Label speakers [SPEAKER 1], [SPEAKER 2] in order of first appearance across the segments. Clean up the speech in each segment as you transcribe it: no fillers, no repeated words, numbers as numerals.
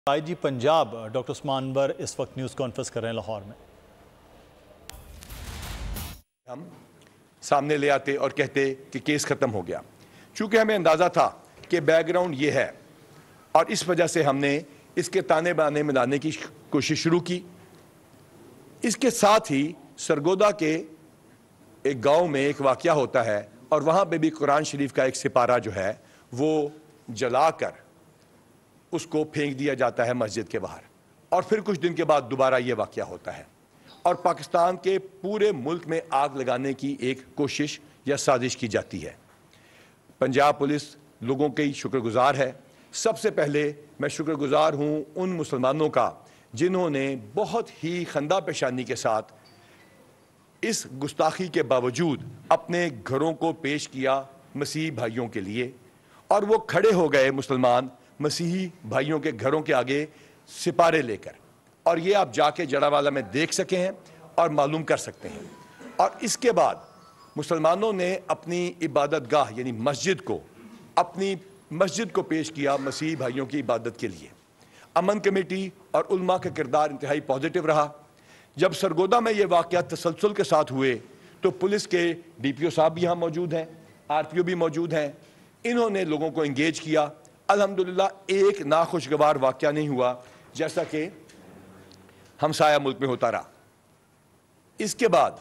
[SPEAKER 1] آئی جی Punjab doctor عثمان انور اس وقت news conference کر رہے ہیں لاہور میں۔
[SPEAKER 2] ہم سامنے لے آتے اور کہتے کہ کیس ختم ہو گیا، چونکہ ہمیں اندازہ تھا کہ بیک گراؤنڈ یہ ہے اور اس وجہ سے ہم نے اس کے تانے بانے میں لانے کی کوشش شروع کی۔ اس کے ساتھ ہی سرگودا کے ایک گاؤں میں ایک واقعہ ہوتا ہے اور وہاں پہ بھی قرآن شریف کا ایک سپارہ جو ہے وہ جلا کر اس کو پھینک دیا جاتا ہے مسجد کے باہر، اور پھر کچھ دن کے بعد دوبارہ یہ واقعہ ہوتا ہے اور پاکستان کے پورے ملک میں آگ لگانے کی ایک کوشش یا سازش کی جاتی ہے۔ پنجاب پولیس لوگوں کی شکر گزار ہے۔ سب سے پہلے میں شکر گزار ہوں ان مسلمانوں کا جنہوں نے بہت ہی خندہ پیشانی کے ساتھ اس گستاخی کے باوجود اپنے گھروں کو پیش کیا مسیحی بھائیوں کے لیے، اور وہ کھڑے ہو گئے مسلمان مسیحی بھائیوں کے گھروں کے آگے سپارے لے کر، اور یہ آپ جا کے جڑاوالا میں دیکھ سکے ہیں اور معلوم کر سکتے ہیں۔ اور اس کے بعد مسلمانوں نے اپنی عبادت گاہ یعنی اپنی مسجد کو پیش کیا مسیحی بھائیوں کی عبادت کے لیے۔ امن کمیٹی اور علماء کا کردار انتہائی پازیٹیو رہا۔ جب سرگودا میں یہ واقعات تسلسل کے ساتھ ہوئے تو پولیس کے ڈی پی او صاحب بھی یہاں موجود ہیں، آر پی او بھی موجود ہیں، انہوں نے لوگوں کو انگیج کیا۔ الحمدللہ ایک ناخوشگوار واقعہ نہیں ہوا جیسا کہ ہمسایہ ملک میں ہوتا رہا۔ اس کے بعد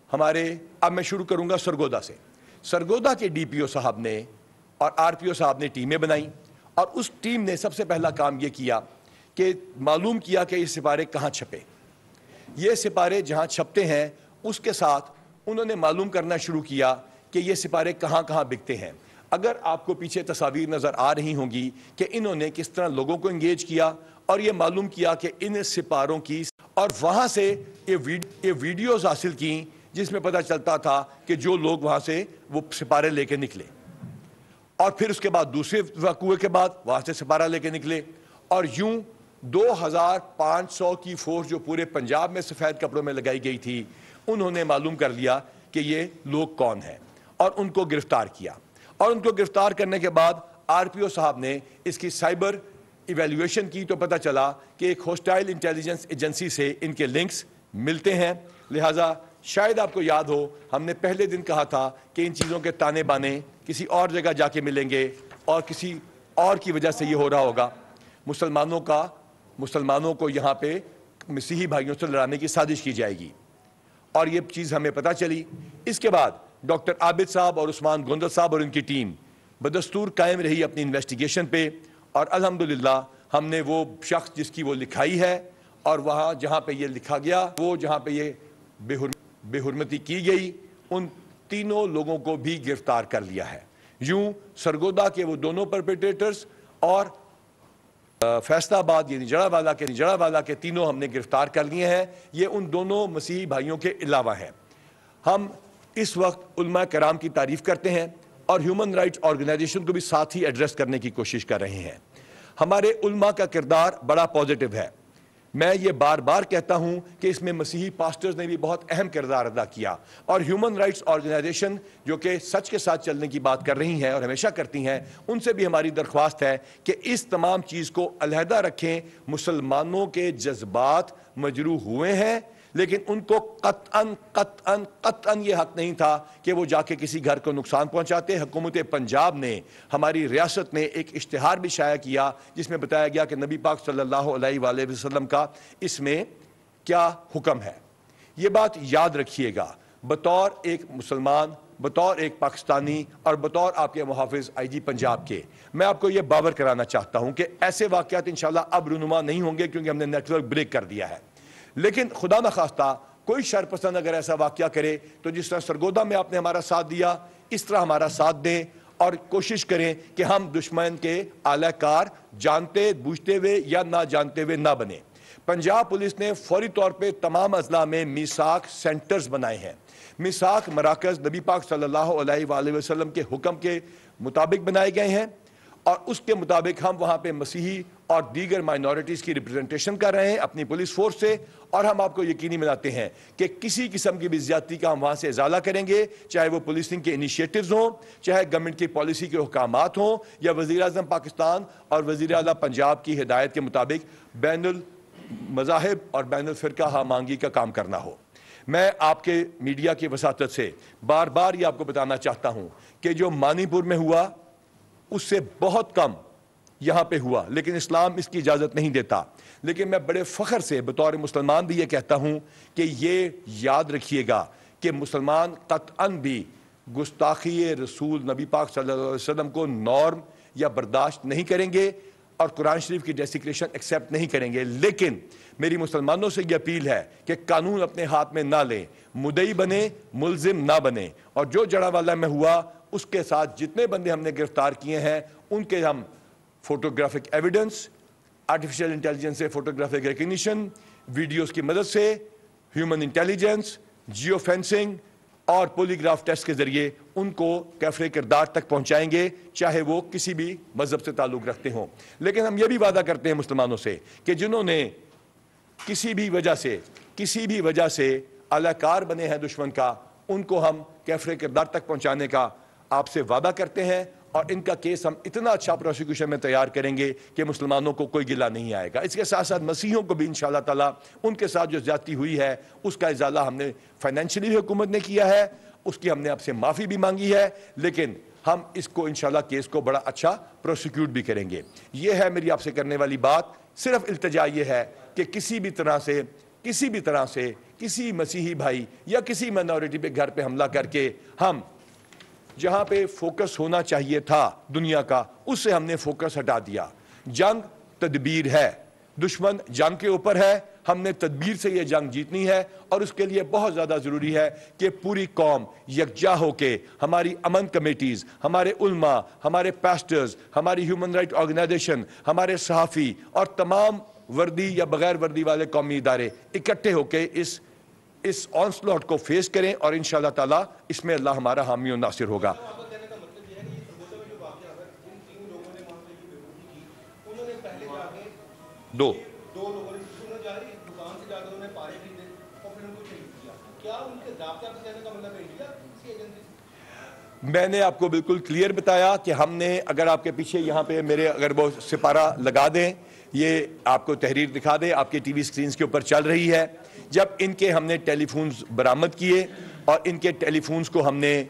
[SPEAKER 2] اب میں شروع کروں گا سرگودا سے۔ سرگودا کے ڈی پی او صاحب نے اور آر پی او صاحب نے ٹیمیں بنائیں، اور اس ٹیم نے سب سے پہلا کام یہ کیا کہ معلوم کیا کہ یہ سپارے کہاں چھپے۔ یہ سپارے جہاں چھپتے ہیں اس کے ساتھ انہوں نے معلوم کرنا شروع کیا کہ یہ سپارے کہاں کہاں بکتے ہیں۔ اگر آپ کو پیچھے تصاویر نظر آ رہی ہوں گی کہ انہوں نے کس طرح لوگوں کو انگیج کیا اور یہ معلوم کیا کہ ان سپاروں کی، اور وہاں سے یہ ویڈیوز حاصل کی جس میں پتہ چلتا تھا کہ جو لوگ وہاں سے وہ سپارے لے کے نکلے، اور پھر اس کے بعد دوسرے واقعے کے بعد وہاں سے سپارہ لے کے نکلے، اور یوں 2500 کی فورس جو پورے پنجاب میں سفید کپڑوں میں لگائی گئی تھی، انہوں نے معلوم کر لیا کہ یہ لوگ کون ہیں اور ان کو گرفتار کیا۔ اور ان کو گرفتار کرنے کے بعد آر پی او صاحب نے اس کی سائبر ایویلیویشن کی تو پتہ چلا کہ ایک ہوسٹائل انٹیلیجنس ایجنسی سے ان کے لنکس ملتے ہیں۔ لہٰذا شاید آپ کو یاد ہو ہم نے پہلے دن کہا تھا کہ ان چیزوں کے تانے بانے کسی اور جگہ جا کے ملیں گے اور کسی اور کی وجہ سے یہ ہو رہا ہوگا۔ مسلمانوں کو یہاں پہ مسیحی بھائیوں سے لڑانے کی سازش کی جائے گی، اور یہ چیز ہمیں پتہ چلی۔ اس کے بعد ڈاکٹر عابد صاحب اور عثمان گوندل صاحب اور ان کی ٹیم بدستور قائم رہی اپنی انویسٹیگیشن پہ، اور الحمدللہ ہم نے وہ شخص جس کی وہ لکھائی ہے اور وہاں جہاں پہ یہ لکھا گیا، وہ جہاں پہ یہ بے حرمتی کی گئی، ان تینوں لوگوں کو بھی گرفتار کر لیا ہے۔ یوں سرگودا کے وہ دونوں پرپیٹریٹرز اور فیصل آباد یعنی جڑاوالا کے تینوں ہم نے گرفتار کر لیے ہیں۔ یہ ان دونوں مسیحی بھائیوں کے علاوہ ہیں۔ ہم اس وقت علماء کرام کی تعریف کرتے ہیں اور ہیومن رائٹس آرگنائزیشن کو بھی ساتھ ہی ایڈریس کرنے کی کوشش کر رہے ہیں۔ ہمارے علماء کا کردار بڑا پازیٹیو ہے۔ میں یہ بار بار کہتا ہوں کہ اس میں مسیحی پاسٹرز نے بھی بہت اہم کردار ادا کیا، اور ہیومن رائٹس آرگنائزیشن جو کہ سچ کے ساتھ چلنے کی بات کر رہی ہیں اور ہمیشہ کرتی ہیں، ان سے بھی ہماری درخواست ہے کہ اس تمام چیز کو علیحدہ رکھیں۔ مسلمانوں کے جذبات مجروح ہوئے ہیں، لیکن ان کو قطعاً یہ حق نہیں تھا کہ وہ جا کے کسی گھر کو نقصان پہنچاتے۔ حکومت پنجاب نے، ہماری ریاست نے ایک اشتہار بھی شائع کیا جس میں بتایا گیا کہ نبی پاک صلی اللہ علیہ وآلہ وسلم کا اس میں کیا حکم ہے۔ یہ بات یاد رکھیے گا، بطور ایک مسلمان، بطور ایک پاکستانی اور بطور آپ کے محافظ آئی جی پنجاب کے، میں آپ کو یہ باور کرانا چاہتا ہوں کہ ایسے واقعات انشاءاللہ اب رونما نہیں ہوں گے، کیونکہ ہم نے نیٹ ورک بریک کر دیا ہے۔ لیکن خدا نخواستہ کوئی شر پسند اگر ایسا واقعہ کرے تو جس طرح سرگودا میں آپ نے ہمارا ساتھ دیا، اس طرح ہمارا ساتھ دیں اور کوشش کریں کہ ہم دشمن کے اعلی کار جانتے بوجھتے ہوئے یا نہ جانتے ہوئے نہ بنیں۔ پنجاب پولیس نے فوری طور پہ تمام اضلاع میں میثاق سینٹرز بنائے ہیں۔ میثاق مراکز نبی پاک صلی اللہ علیہ وآلہ وسلم کے حکم کے مطابق بنائے گئے ہیں، اور اس کے مطابق ہم وہاں پہ مسیحی اور دیگر مائنورٹیز کی ریپرزنٹیشن کر رہے ہیں اپنی پولیس فورس سے، اور ہم آپ کو یقینی بناتے ہیں کہ کسی قسم کی بھی زیادتی کا ہم وہاں سے ازالہ کریں گے، چاہے وہ پولیسنگ کے انیشیٹوز ہوں، چاہے گورنمنٹ کی پالیسی کے احکامات ہوں، یا وزیر اعظم پاکستان اور وزیر اعلیٰ پنجاب کی ہدایت کے مطابق بین المذاہب اور بین الفرقہ ہم آہنگی کا کام کرنا ہو۔ میں آپ کے میڈیا کی وساطت سے بار بار یہ آپ کو بتانا چاہتا ہوں کہ جو منی پور میں ہوا اس سے بہت کم یہاں پہ ہوا، لیکن اسلام اس کی اجازت نہیں دیتا۔ لیکن میں بڑے فخر سے بطور مسلمان بھی یہ کہتا ہوں کہ یہ یاد رکھیے گا کہ مسلمان قطعاً بھی گستاخی رسول نبی پاک صلی اللہ علیہ وسلم کو نارم یا برداشت نہیں کریں گے اور قرآن شریف کی ڈیسیکریشن ایکسیپٹ نہیں کریں گے۔ لیکن میری مسلمانوں سے یہ اپیل ہے کہ قانون اپنے ہاتھ میں نہ لیں، مدعی بنے، ملزم نہ بنے، اور جو جڑاوالا میں ہوا اس کے ساتھ جتنے بندے ہم نے گرفتار کیے ہیں ان کے ہم فوٹوگرافک ایویڈنس، آرٹیفیشل انٹیلیجنس سے فوٹوگرافک ریکگنیشن، ویڈیوز کی مدد سے، ہیومن انٹیلیجنس، جیو فینسنگ اور پولیگراف ٹیسٹ کے ذریعے ان کو کیفر کردار تک پہنچائیں گے، چاہے وہ کسی بھی مذہب سے تعلق رکھتے ہوں۔ لیکن ہم یہ بھی وعدہ کرتے ہیں مسلمانوں سے کہ جنہوں نے کسی بھی وجہ سے اہلکار بنے ہیں دشمن کا، ان کو ہم کیفر کردار تک پہنچانے کا آپ سے وعدہ کرتے ہیں، اور ان کا کیس ہم اتنا اچھا پروسیکیوشن میں تیار کریں گے کہ مسلمانوں کو کوئی گلہ نہیں آئے گا۔ اس کے ساتھ ساتھ مسیحیوں کو بھی انشاءاللہ تعالیٰ ان کے ساتھ جو زیادتی ہوئی ہے اس کا ازالہ ہم نے فائنینشلی حکومت نے کیا ہے، اس کی ہم نے آپ سے معافی بھی مانگی ہے، لیکن ہم اس کو انشاءاللہ کیس کو بڑا اچھا پروسیکیوٹ بھی کریں گے۔ یہ ہے میری آپ سے کرنے والی بات۔ صرف التجا یہ ہے کہ کسی بھی طرح سے کسی مسیحی بھائی یا کسی مائنورٹی پہ گھر پہ حملہ کر کے ہم جہاں پہ فوکس ہونا چاہیے تھا دنیا کا، اس سے ہم نے فوکس ہٹا دیا۔ جنگ تدبیر ہے، دشمن جنگ کے اوپر ہے، ہم نے تدبیر سے یہ جنگ جیتنی ہے، اور اس کے لیے بہت زیادہ ضروری ہے کہ پوری قوم یکجا ہو کے، ہماری امن کمیٹیز، ہمارے علماء، ہمارے پاسٹرز، ہماری ہیومن رائٹ آرگنائزیشن، ہمارے صحافی اور تمام وردی یا بغیر وردی والے قومی ادارے اکٹھے ہو کے اس آنسلوٹ کو فیس کریں، اور انشاءاللہ تعالیٰ اس میں اللہ ہمارا حامی و ناصر ہوگا۔ دو میں نے آپ کو بالکل کلیئر بتایا کہ ہم نے، اگر آپ کے پیچھے یہاں پہ میرے اگر وہ سپارہ لگا دیں، یہ آپ کو تحریر دکھا دیں، آپ کے ٹی وی سکرینز کے اوپر چل رہی ہے، جب ان کے ہم نے ٹیلی فونز برآمد کیے اور ان کے ٹیلی فونز کو ہم نے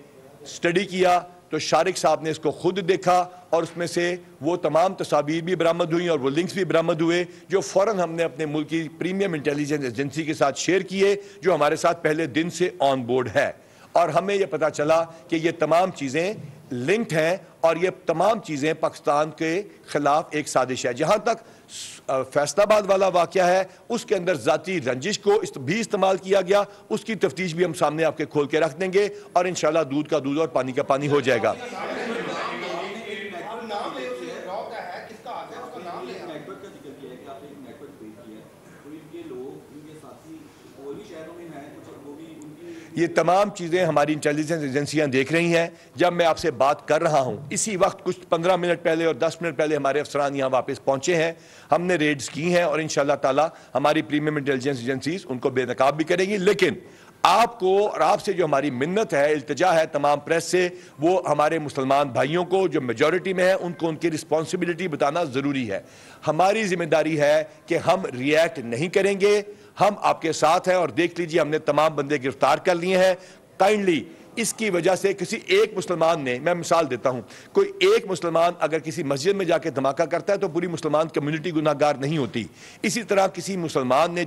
[SPEAKER 2] سٹڈی کیا تو شارق صاحب نے اس کو خود دیکھا، اور اس میں سے وہ تمام تصاویر بھی برآمد ہوئیں اور وہ لنکس بھی برآمد ہوئے جو فوراً ہم نے اپنے ملک کی پریمیم انٹیلیجنس ایجنسی کے ساتھ شیئر کیے، جو ہمارے ساتھ پہلے دن سے آن بورڈ ہے، اور ہمیں یہ پتا چلا کہ یہ تمام چیزیں لنکڈ ہیں اور یہ تمام چیزیں پاکستان کے خلاف ایک سازش ہے۔ جہاں تک فیصل آباد والا واقعہ ہے، اس کے اندر ذاتی رنجش کو بھی استعمال کیا گیا، اس کی تفتیش بھی ہم سامنے آپ کے کھول کے رکھ دیں گے، اور انشاءاللہ دودھ کا دودھ اور پانی کا پانی ہو جائے گا۔ یہ تمام چیزیں ہماری انٹیلیجنس ایجنسیاں دیکھ رہی ہیں۔ جب میں آپ سے بات کر رہا ہوں اسی وقت کچھ 15 منٹ پہلے اور 10 منٹ پہلے ہمارے افسران یہاں واپس پہنچے ہیں، ہم نے ریڈز کی ہیں، اور انشاءاللہ تعالی ہماری پریمیم انٹیلیجنس ایجنسیز ان کو بے نقاب بھی کریں گی۔ لیکن آپ کو اور آپ سے جو ہماری منت ہے، التجا ہے تمام پریس سے، وہ ہمارے مسلمان بھائیوں کو جو میجورٹی میں ہیں ان کو ان کی رسپانسبلٹی بتانا ضروری ہے۔ ہماری ذمہ داری ہے کہ ہم ریئیکٹ نہیں کریں گے، ہم آپ کے ساتھ ہیں، اور دیکھ لیجئے ہم نے تمام بندے گرفتار کر لیے ہیں۔ کائنڈلی اس کی وجہ سے کسی ایک مسلمان نے، میں مثال دیتا ہوں، کوئی ایک مسلمان اگر کسی مسجد میں جا کے دھماکہ کرتا ہے تو پوری مسلمان کمیونٹی گناہ گار نہیں ہوتی۔ اسی طرح کسی مسلمان نے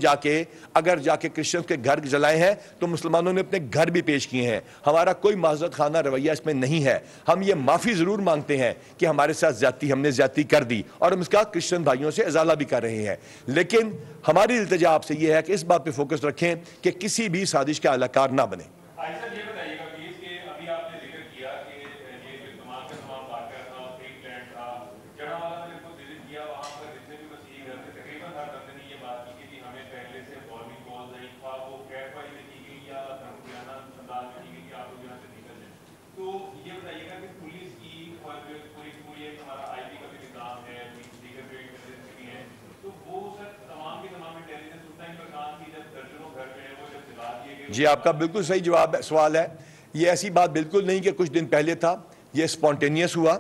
[SPEAKER 2] اگر جا کے کرسچنز کے گھر جلائے ہیں تو مسلمانوں نے اپنے گھر بھی پیش کیے ہیں۔ ہمارا کوئی معذرت خانہ رویہ اس میں نہیں ہے۔ ہم یہ معافی ضرور مانگتے ہیں کہ ہمارے ساتھ ہم نے زیادتی کر دی، اور ہم اس کا کرسچن بھائیوں سے ازالہ بھی کر رہے ہیں، لیکن ہماری التجا آپ سے یہ ہے کہ اس بات پہ فوکس رکھیں کہ کسی بھی سازش کا اہلکار نہ بنے۔ جی آپ کا بالکل صحیح جواب سوال ہے. یہ ایسی بات بالکل نہیں کہ کچھ دن پہلے تھا, یہ سپونٹینیس ہوا.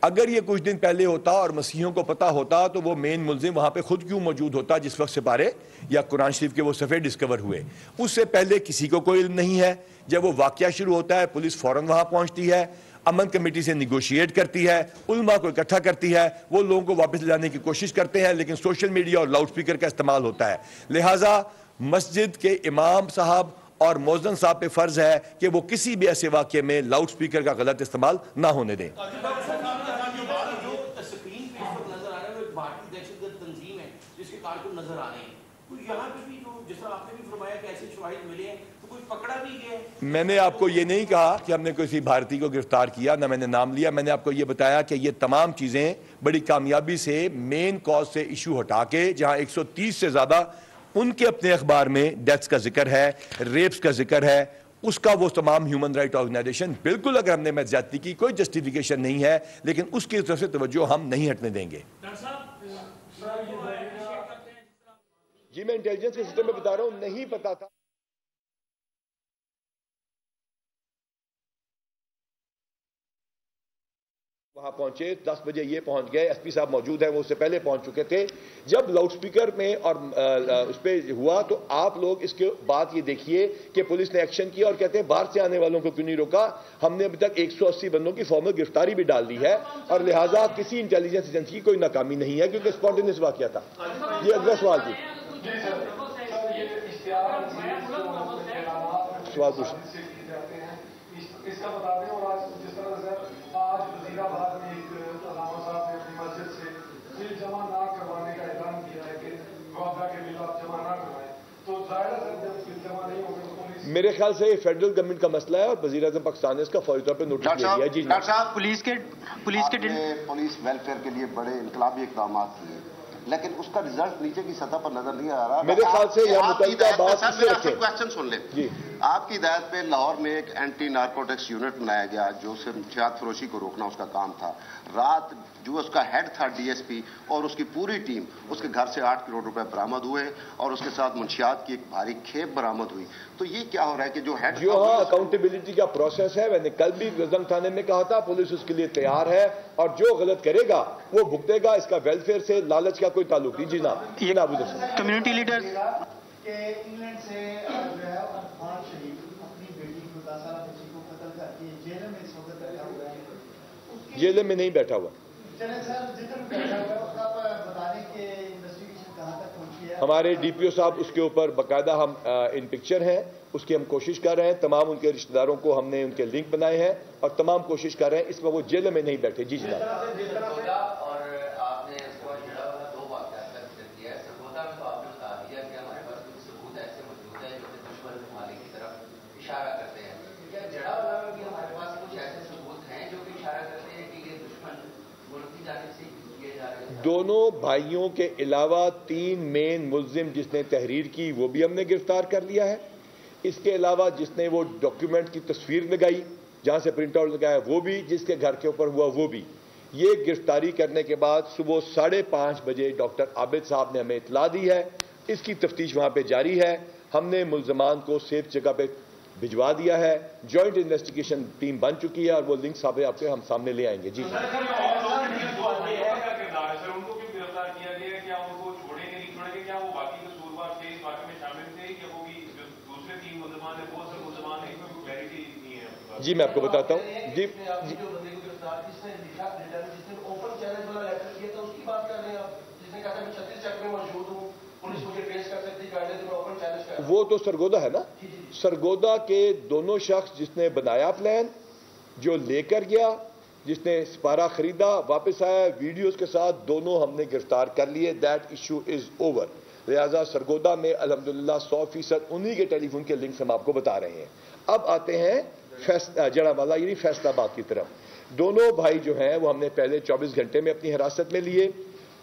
[SPEAKER 2] اگر یہ کچھ دن پہلے ہوتا اور مسیحیوں کو پتا ہوتا تو وہ مین ملزم وہاں پہ خود کیوں موجود ہوتا جس وقت سپارے یا قرآن شریف کے وہ صفحے ڈسکور ہوئے. اس سے پہلے کسی کو کوئی علم نہیں ہے. جب وہ واقعہ شروع ہوتا ہے پولیس فوراً وہاں پہنچتی ہے, امن کمیٹی سے نیگوشیٹ کرتی ہے, علماء کو اکٹھا کرتی ہے, وہ لوگوں کو واپس لے جانے کی کوشش کرتے ہیں, لیکن سوشل میڈیا اور لاؤڈ سپیکر کا استعمال ہوتا ہے. لہٰذا مسجد کے امام صاحب اور مؤذن صاحب پہ فرض ہے کہ وہ کسی بھی ایسے واقعے میں لاؤڈ سپیکر کا غلط استعمال نہ ہونے دیں. میں نے آپ کو یہ نہیں کہا کہ ہم نے کسی بھارتی کو گرفتار کیا, نہ میں نے نام لیا. میں نے آپ کو یہ بتایا کہ یہ تمام چیزیں بڑی کامیابی سے مین کاز سے ایشو ہٹا کے, جہاں 130 سے زیادہ ان کے اپنے اخبار میں ڈیتھس کا ذکر ہے, ریپس کا ذکر ہے, اس کا وہ تمام ہیومن رائٹ آرگنائزیشن بالکل, اگر ہم نے زیادتی کی کوئی جسٹیفیکیشن نہیں ہے, لیکن اس کی طرف سے توجہ ہم نہیں ہٹنے دیں گے. جی میں انٹیلیجنس کے سسٹم میں بتا رہا ہوں, نہیں پتا تھا. وہاں پہنچے 10 بجے یہ پہنچ گئے, ایس پی صاحب موجود ہیں, وہ اس سے پہلے پہنچ چکے تھے. جب لاؤڈ سپیکر میں اور اس پہ ہوا تو آپ لوگ اس کے بعد یہ دیکھیے کہ پولیس نے ایکشن کیا اور کہتے ہیں باہر سے آنے والوں کو کیوں نہیں روکا. ہم نے ابھی تک 180 بندوں کی فارمل گرفتاری بھی ڈال دی ہے, اور لہٰذا کسی انٹیلیجنس ایجنسی کی کوئی ناکامی نہیں ہے کیونکہ اسپونٹینیس واقعہ تھا. یہ اگلا سوال جی. سوال پوچھیں.
[SPEAKER 3] اس کا بتا دیں. اور آج جس طرح سے آج وزیر آباد میں ایک علامہ صاحب نے اپنی مسجد سے بل جمع نہ کروانے کا اعلان کیا ہے کہ وعدہ کے بل آپ جمع نہ کروائیں, تو ظاہر ہے جب بل جمع نہیں ہوگا تو پولیس,
[SPEAKER 2] میرے خیال سے یہ فیڈرل گورنمنٹ کا مسئلہ ہے اور وزیر اعظم پاکستان نے اس کا فوری طور پہ نوٹس لے لیا. جی
[SPEAKER 4] ڈاکٹر صاحب, پولیس ویلفیئر کے لیے بڑے انقلابی اقدامات کیے, لیکن اس کا رزلٹ نیچے کی سطح پر نظر نہیں آ رہا.
[SPEAKER 2] میرے خیال سے یہ متعلقہ بات
[SPEAKER 4] کوشچن سن لیں. جی آپ کی ہدایت پہ لاہور میں ایک اینٹی نارکوٹکس یونٹ بنایا گیا جو صرف منشیات فروشی کو روکنا اس کا کام تھا. رات جو اس کا ہیڈ تھا ڈی ایس پی اور اس کی پوری ٹیم, اس کے گھر سے 8 کروڑ روپے برآمد ہوئے اور اس کے ساتھ منشیات کی ایک بھاری کھیپ برآمد ہوئی. تو یہ کیا ہو رہا ہے کہ جو ہیڈ
[SPEAKER 2] اکاؤنٹیبلٹی کا پروسیس ہے, میں نے کل بھی گزنگ تھانے میں کہا تھا, پولیس اس کے لیے تیار ہے اور جو غلط کرے گا وہ بھگتے گا. اس کا ویلفیئر سے لالچ کا کوئی تعلق نہیں. جی نا یہ ابو ظفر
[SPEAKER 5] کمیونٹی لیڈر
[SPEAKER 6] کہ انگلینڈ سے جو ہے عرفان شریف اپنی بیٹی کو 10 سالہ بچی کو قتل کر کے جیل میں اس وقت بیٹھا ہوا ہے.
[SPEAKER 2] جیل میں نہیں بیٹھا ہوا,
[SPEAKER 6] چلیں سر ذکر بیٹھا ہوا ہے, اس کا بتا دیں کہ انویسٹیگیشن کہاں تک پہنچی ہے.
[SPEAKER 2] ہمارے ڈی پی او صاحب اس کے اوپر باقاعدہ ہم ان پکچر ہیں, اس کی ہم کوشش کر رہے ہیں. تمام ان کے رشتہ داروں کو ہم نے ان کے لنک بنائے ہیں اور تمام کوشش کر رہے ہیں. اس میں وہ جیل میں نہیں بیٹھے. جی جناب. دونوں بھائیوں کے علاوہ 3 مین ملزم جس نے تحریر کی وہ بھی ہم نے گرفتار کر لیا ہے. اس کے علاوہ جس نے وہ ڈاکیومنٹ کی تصویر لگائی جہاں سے پرنٹ آؤٹ لگایا وہ بھی, جس کے گھر کے اوپر ہوا وہ بھی. یہ گرفتاری کرنے کے بعد صبح 5:30 بجے ڈاکٹر عابد صاحب نے ہمیں اطلاع دی ہے. اس کی تفتیش وہاں پہ جاری ہے. ہم نے ملزمان کو سیف جگہ پہ بھجوا دیا ہے. جوائنٹ انویسٹیگیشن ٹیم بن چکی ہے اور وہ لنک صاحب آپ کے ہم سامنے لے آئیں گے. جی جی میں آپ کو بتاتا ہوں. جی وہ تو سرگودا ہے نا. سرگودا کے دونوں شخص, جس نے بنایا پلان, جو لے کر گیا, جس نے سپارہ خریدا, واپس آیا ویڈیوز کے ساتھ, دونوں ہم نے گرفتار کر لیے. That issue is over. لہذا سرگودا میں الحمدللہ 100% انہی کے ٹیلی فون کے لنکس ہم آپ کو بتا رہے ہیں. اب آتے ہیں جڑا والا یعنی فیصلہ آباد کی طرف. دونوں بھائی جو ہیں وہ ہم نے پہلے 24 گھنٹے میں اپنی حراست میں لیے.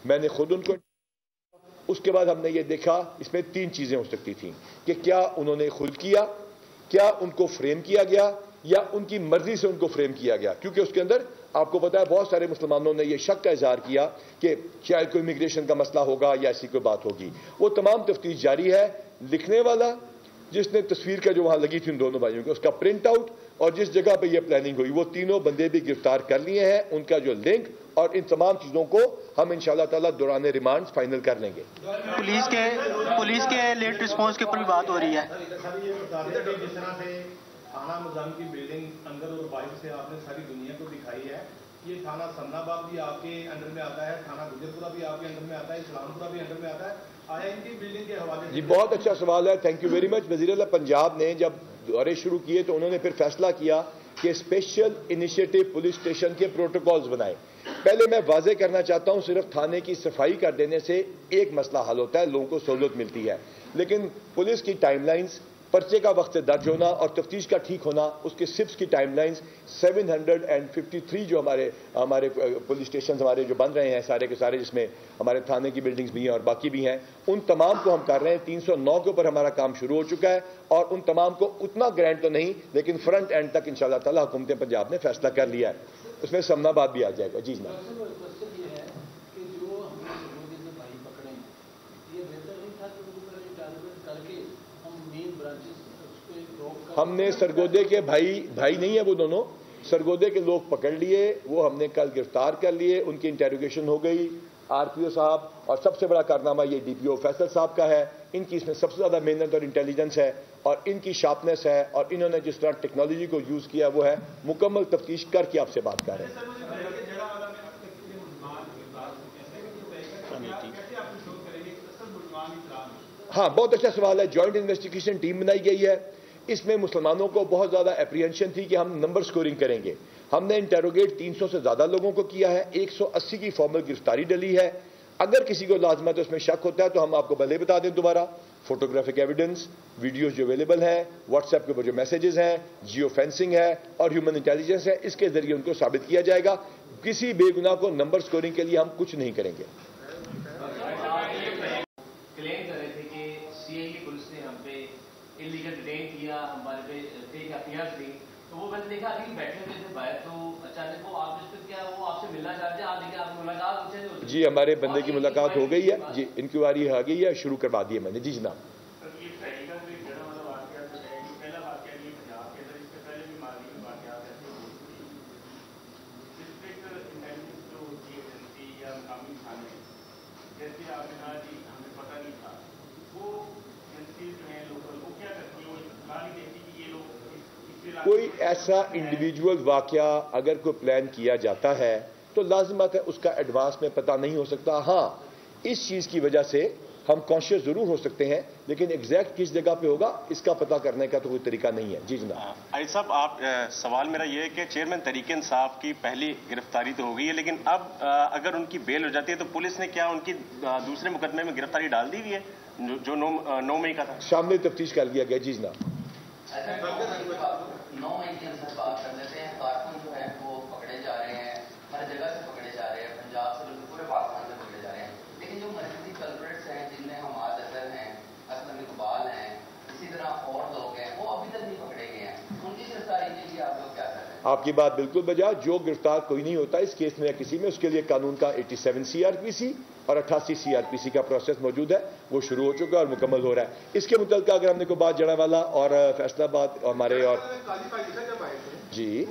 [SPEAKER 2] میں نے خود ان کو, اس کے بعد ہم نے یہ دیکھا اس میں 3 چیزیں ہو سکتی تھیں کہ کیا انہوں نے خود کیا, کیا ان کو فریم کیا گیا, یا ان کی مرضی سے ان کو فریم کیا گیا. کیونکہ اس کے اندر آپ کو پتا ہے بہت سارے مسلمانوں نے یہ شک کا اظہار کیا کہ شاید کوئی امیگریشن کا مسئلہ ہوگا یا ایسی کوئی بات ہوگی. وہ تمام تفتیش جاری ہے. لکھنے والا, جس نے تصویر کا جو وہاں لگی تھی ان دونوں بھائیوں کی اس کا پرنٹ آؤٹ اور جس جگہ پہ یہ پلاننگ ہوئی وہ تینوں بندے بھی گرفتار کر لیے ہیں. ان کا جو لنک اور ان تمام چیزوں کو ہم انشاءاللہ تعالیٰ دوران ریمانڈ فائنل کر لیں گے.
[SPEAKER 5] پولیس کے لیٹ رسپانس کے اوپر بھی بات ہو رہی ہے.
[SPEAKER 7] جس طرح سے تھانہ نظام کی بلڈنگ اندر اور باہر سے آپ نے ساری دنیا کو دکھائی ہے, یہ تھانہ سمنا آباد بھی آپ کے انڈر میں آتا ہے, تھانہ گجرپورہ بھی آپ کے انڈر میں آتا ہے, اسلام پورہ بھی انڈر میں آتا ہے. آیا ان کی بلڈنگ کے حوالے سے؟
[SPEAKER 2] جی بہت اچھا سوال ہے, تھینک یو ویری مچ. وزیر اعلیٰ پنجاب نے جب دورے شروع کیے تو انہوں نے پھر فیصلہ کیا کہ اسپیشل انیشیٹو پولیس اسٹیشن کے پروٹوکالز بنائے. پہلے میں واضح کرنا چاہتا ہوں صرف تھانے کی صفائی کر دینے سے ایک مسئلہ حل ہوتا ہے, لوگوں کو سہولت ملتی ہے, لیکن پولیس کی ٹائم لائنز, پرچے کا وقت درج ہونا اور تفتیش کا ٹھیک ہونا, اس کے سپس کی ٹائم لائنز 753 جو ہمارے پولیس اسٹیشنز ہمارے جو بن رہے ہیں سارے کے سارے, جس میں ہمارے تھانے کی بلڈنگز بھی ہیں اور باقی بھی ہیں, ان تمام کو ہم کر رہے ہیں. 309 کے اوپر ہمارا کام شروع ہو چکا ہے اور ان تمام کو اتنا گرانٹ تو نہیں لیکن فرنٹ اینڈ تک انشاءاللہ تعالی حکومت پنجاب نے فیصلہ کر لیا ہے. اس میں سمنا آباد بھی آ جائے گا. جی جناب. ہم نے سرگودے کے بھائی نہیں ہیں وہ دونوں, سرگودے کے لوگ پکڑ لیے, وہ ہم نے کل گرفتار کر لیے, ان کی انٹیروگیشن ہو گئی. آر پی او صاحب اور سب سے بڑا کارنامہ یہ ڈی پی او فیصل صاحب کا ہے. ان کی اس میں سب سے زیادہ محنت اور انٹیلیجنس ہے اور ان کی شارپنیس ہے اور انہوں نے جس طرح ٹیکنالوجی کو یوز کیا وہ ہے. مکمل تفتیش کر کے آپ سے بات کر رہے ہیں. ہاں بہت اچھا سوال ہے. جوائنٹ انویسٹیگیشن ٹیم بنائی گئی ہے. اس میں مسلمانوں کو بہت زیادہ اپریہنشن تھی کہ ہم نمبر سکورنگ کریں گے. ہم نے انٹیروگیٹ 300 سے زیادہ لوگوں کو کیا ہے, 180 کی فارمل گرفتاری ڈلی ہے. اگر کسی کو لازمت اس میں شک ہوتا ہے تو ہم آپ کو پہلے بتا دیں دوبارہ, فوٹوگرافک ایویڈنس, ویڈیوز جو اویلیبل ہیں, واٹس ایپ کے اوپر جو میسیجز ہیں, جیو فینسنگ ہے اور ہیومن انٹیلیجنس ہے, اس کے ذریعے ان کو ثابت کیا جائے گا. کسی بے گناہ کو نمبر سکورنگ کے لیے ہم کچھ نہیں کریں گے.
[SPEAKER 8] کلیم کر رہے تھے کہ سی آئی کی پولیس نے ہم پہ انلیگل ڈیٹین کیا, ہمارے پہ فیک ایف آئی آر دی, تو وہ میں نے دیکھا کہ بیٹھے ہوئے تھے باہر, تو اچانک وہ آپ اس پہ کیا وہ آپ سے ملنا چاہتے ہیں, آپ دیکھیں آپ ملاقات ان سے نہیں.
[SPEAKER 2] جی ہمارے بندے کی ملاقات ہو گئی ہے. جی انکوائری آ گئی ہے, شروع کروا دی ہے میں نے. جی جناب. کوئی ایسا انڈیویجول واقعہ اگر کوئی پلان کیا جاتا ہے تو لازمات ہے اس کا ایڈوانس میں پتہ نہیں ہو سکتا. ہاں اس چیز کی وجہ سے ہم کانشیس ضرور ہو سکتے ہیں لیکن ایگزیکٹ کس جگہ پہ ہوگا اس کا پتہ کرنے کا تو کوئی طریقہ نہیں ہے. جی جناب.
[SPEAKER 9] علی صاحب آپ سوال میرا یہ ہے کہ چیئرمین تحریک انصاف کی پہلی گرفتاری تو ہو گئی ہے, لیکن اب اگر ان کی بیل ہو جاتی ہے تو پولیس نے کیا ان کی دوسرے مقدمے میں گرفتاری ڈال دی ہوئی ہے جو 9 مئی کا تھا؟
[SPEAKER 2] شامل تفتیش کر لیا گیا. جی جناب.
[SPEAKER 10] 9 مئی کی ہم بات کر لیتے ہیں. کارکن جو ہے وہ پکڑے جا رہے ہیں, ہر جگہ سے پکڑے جا رہے ہیں, پنجاب سے پورے پاکستان سے پکڑے جا رہے ہیں, لیکن جو مرکزی کلپریٹس ہیں جن میں حماد اظہر ہیں, اسلم اقبال ہیں, اسی طرح اور لوگ ہیں, وہ ابھی تک نہیں پکڑے گئے ہیں. ان کی گرفتاری کے لیے آپ لوگ کیا کر رہے ہیں؟
[SPEAKER 2] آپ کی بات بالکل بجا. جو گرفتار کوئی نہیں ہوتا اس کیس میں یا کسی میں, اس کے لیے قانون کا 87 CRPC اور 88 CRPC کا پروسیس موجود ہے, وہ شروع ہو چکا ہے اور مکمل ہو رہا ہے. اس کے متعلقہ اگر ہم نے کوئی بات جڑا والا اور فیصلہ آباد ہمارے اور جی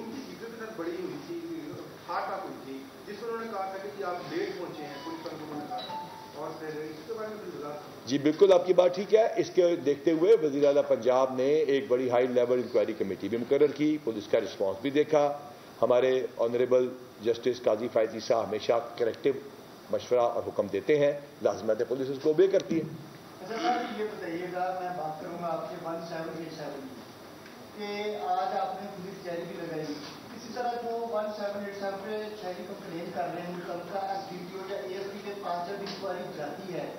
[SPEAKER 7] بڑی ہوئی تھی, ہارٹ اٹیک ہوئی تھی, جس میں انہوں نے کہا تھا کہ آپ لیٹ پہنچے ہیں, پولیس والوں نے کہا اور اس کے بارے میں
[SPEAKER 2] جی بالکل آپ کی بات ٹھیک ہے. اس کے دیکھتے ہوئے وزیر اعلیٰ پنجاب نے ایک بڑی ہائی لیول انکوائری کمیٹی بھی مقرر کی, پولیس کا رسپانس بھی دیکھا. ہمارے آنریبل جسٹس قاضی فائزی صاحب ہمیشہ کریکٹیو مشورہ اور حکم دیتے ہیں, لازمات پولیس اس کو اوبے کرتی ہے.
[SPEAKER 6] اچھا یہ بتائیے گا, میں بات کروں گا آپ سے 1787 کہ آج آپ نے پولیس چہری بھی لگائی, اسی طرح جو 1787 پہ شہری کمپلین کر رہے ہیں متعلقہ SDPO یا ASP کے پاس جب انکوائری جاتی ہے,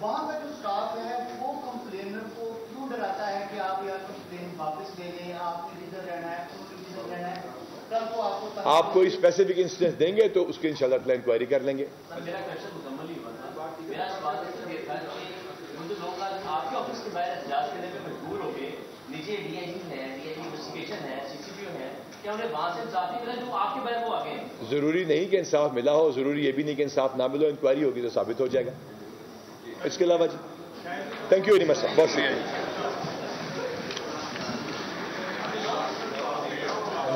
[SPEAKER 6] وہاں کا جو اسٹاف ہے وہ کمپلینر کو کیوں ڈراتا ہے کہ آپ یہاں کمپلین واپس لے لیں, آپ نے جدھر رہنا ہے جدھر رہنا ہے, کل کو آپ
[SPEAKER 2] کوئی اسپیسیفک انسٹنس دیں گے تو اس کی انشاءاللہ اپنا انکوائری کر لیں گے.
[SPEAKER 8] میرا کوشچن مکمل ہی ہوا تھا. میرا سوال یہ تھا کہ جو لوگ آپ کے آفس کے باہر احتجاج کرنے میں مجبور ہو گئے, نیچے DIG ہے, DIG انویسٹیگیشن ہے, CCPO ہے, کیا انہیں وہاں سے انصاف نہیں ملا جو آپ کے باہر وہ آ گئے؟
[SPEAKER 2] ضروری نہیں کہ انصاف ملا ہو, ضروری یہ بھی نہیں کہ انصاف نہ ملو. انکوائری ہوگی تو ثابت ہو جائے گا. اس کے علاوہ جی تھینک یو ویری مچ صاحب, بہت شکریہ.